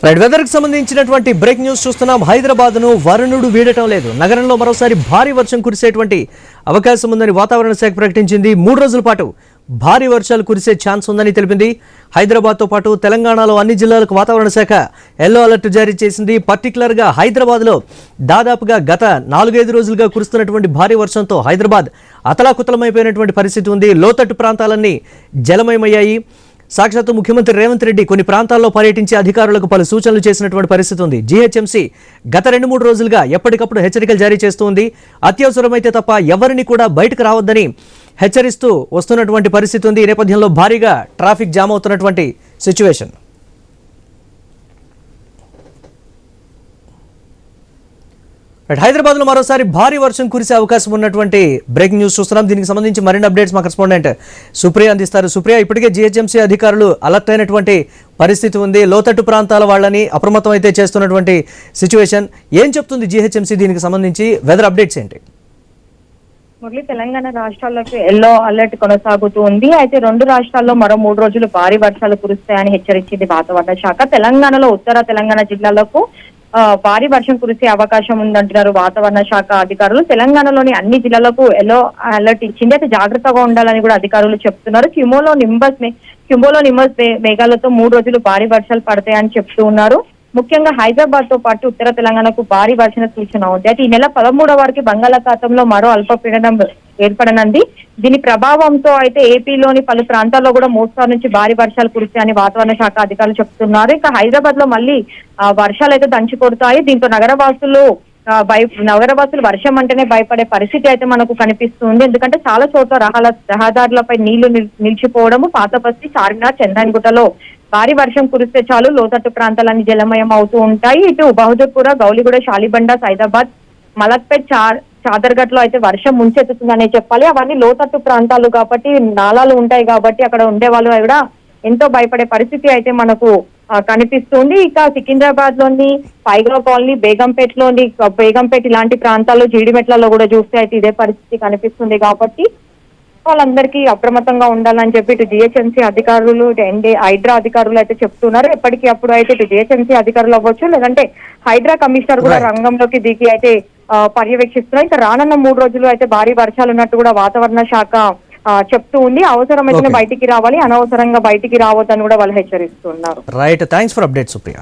Right weather కి సంబంధించినటువంటి break news చూస్తున్నాం. హైదరాబాద్ ను వరుణుడు వీడటం లేదు. నగరంలో మరోసారి భారీ వర్షం కురిసేటువంటి అవకాశం ఉందని వాతావరణ శాఖ ప్రకటించింది. 3 రోజుల పాటు భారీ వర్షాలు కురిసే ఛాన్స్ ఉందని తెలిపింది. హైదరాబాద్ తో పాటు తెలంగాణలో అన్ని జిల్లాలకు వాతావరణ శాఖ ఎల్లో అలర్ట్ జారీ చేసింది. పర్టికులర్ గా హైదరాబాద్ లో దాదాపుగా గత 4-5 రోజులుగా కురుస్తున్నటువంటి భారీ వర్షంతో హైదరాబాద్ అతలాకుతలమైపోయినటువంటి పరిస్థితి ఉంది. లోతట్టు ప్రాంతాలన్నీ జలమయమయ్యాయి. సాక్షాత్తు ముఖ్యమంత్రి రేవంత్ రెడ్డి కొన్ని ప్రాంతాల్లో పర్యటించి అధికారులకు పలు సూచనలు చేసినటువంటి పరిస్థితి ఉంది. జీహెచ్ఎంసీ గత 2-3 రోజులుగా ఎప్పటికప్పుడు హెచ్చరికలు జారీ చేస్తోంది. అత్యవసరమైతే తప్ప ఎవరిని కూడా బయటకు రావద్దని హెచ్చరిస్తూ వస్తున్నటువంటి పరిస్థితి ఉంది. ఈ నేపథ్యంలో భారీగా ట్రాఫిక్ జామ్ అవుతున్నటువంటి సిచ్యువేషన్. హైదరాబాద్ లో మరోసారి భారీ వర్షం కురిసే అవకాశం ఉన్నటువంటి బ్రేకింగ్ న్యూస్ చూస్తున్నాం. దీనికి సంబంధించి మరిన్ని అప్డేట్స్ మా కరెస్పాండెంట్ సుప్రియ అందిస్తారు. సుప్రియ, ఇప్పటికే జీహెచ్ఎంసీ అధికారులు అలర్ట్ అయినటువంటి పరిస్థితి ఉంది. లోతట్టు ప్రాంతాల వాళ్ళని అప్రమత్తం అయితే చేస్తున్నటువంటి సిచ్యువేషన్. ఏం చెప్తుంది జీహెచ్ఎంసీ దీనికి సంబంధించి? వెదర్ అప్డేట్స్ ఏంటి? మురళి, తెలంగాణ రాష్ట్రాల్లోకి ఎల్లో అలర్ట్ కొనసాగుతూ ఉంది. అయితే 2 రాష్ట్రాల్లో మరో 3 రోజులు భారీ వర్షాలు కురుస్తాయని హెచ్చరించింది వాతావరణ శాఖ. తెలంగాణలో ఉత్తర తెలంగాణ జిల్లాలకు భారీ వర్షం కురిసే అవకాశం ఉందంటున్నారు వాతావరణ శాఖ అధికారులు. తెలంగాణలోని అన్ని జిల్లాలకు ఎల్లో అలర్ట్ ఇచ్చింది. అయితే జాగ్రత్తగా ఉండాలని కూడా అధికారులు చెప్తున్నారు. క్యుమోలో నింబస్ మేఘాలతో 3 రోజులు భారీ వర్షాలు పడతాయని చెప్తూ ఉన్నారు. ముఖ్యంగా హైదరాబాద్ తో పాటు ఉత్తర తెలంగాణకు భారీ వర్షం సూచన ఉంది. అయితే ఈ నెల 13వ వారికి బంగాళాఖాతంలో మరో అల్పపీడనం ఏర్పడనుంది. దీని ప్రభావంతో అయితే ఏపీలోని పలు ప్రాంతాల్లో కూడా మోస్తారు నుంచి భారీ వర్షాలు కురుస్తాయని వాతావరణ శాఖ అధికారులు చెప్తున్నారు. ఇక హైదరాబాద్ లో మళ్ళీ వర్షాలు అయితే దంచి కొడతాయి. దీంతో నగరవాసులు వర్షం అంటేనే భయపడే పరిస్థితి అయితే మనకు కనిపిస్తుంది. ఎందుకంటే చాలా చోట్ల రహదారులపై నీళ్లు నిలిచిపోవడము, పాతబస్తీ, చార్మినార్, చందన్గుట్టలో భారీ వర్షం కురిస్తే చాలు లోతట్టు ప్రాంతాలన్నీ జలమయం అవుతూ ఉంటాయి. ఇటు బహదూర్పుర, గౌలిగూడ, షాలిబండ, సైదాబాద్, మలక్పేట్, చాదర్ఘట్ లో అయితే వర్షం ముంచెత్తుతుందనే చెప్పాలి. అవన్నీ లోతట్టు ప్రాంతాలు కాబట్టి నాలాలు ఉంటాయి కాబట్టి అక్కడ ఉండే వాళ్ళు కూడా ఎంతో భయపడే పరిస్థితి అయితే మనకు కనిపిస్తుంది. ఇక సికింద్రాబాద్ లోని పైగా కాలనీ, బేగంపేట్ ఇలాంటి ప్రాంతాల్లో, జీడిమెట్లలో కూడా చూస్తే అయితే ఇదే పరిస్థితి కనిపిస్తుంది. కాబట్టి వాళ్ళందరికీ అప్రమత్తంగా ఉండాలని చెప్పి ఇటు జిహెచ్ఎంసీ అధికారులు, హైడ్రా అధికారులు అయితే చెప్తున్నారు. ఎప్పటికీ అప్పుడు అయితే ఇటు జిహెచ్ఎంసీ అధికారులు అవ్వచ్చు, లేదంటే హైడ్రా కమిషనర్ కూడా రంగంలోకి దిగి అయితే పర్యవేక్షిస్తున్నారు. ఇక రానున్న 3 రోజులు అయితే భారీ వర్షాలు ఉన్నట్టు కూడా వాతావరణ శాఖ చెప్తూ ఉంది. అవసరమైతే బయటికి రావాలి, అనవసరంగా బయటికి రావద్దని కూడా వాళ్ళు హెచ్చరిస్తున్నారు. Right, thanks for update Supriya.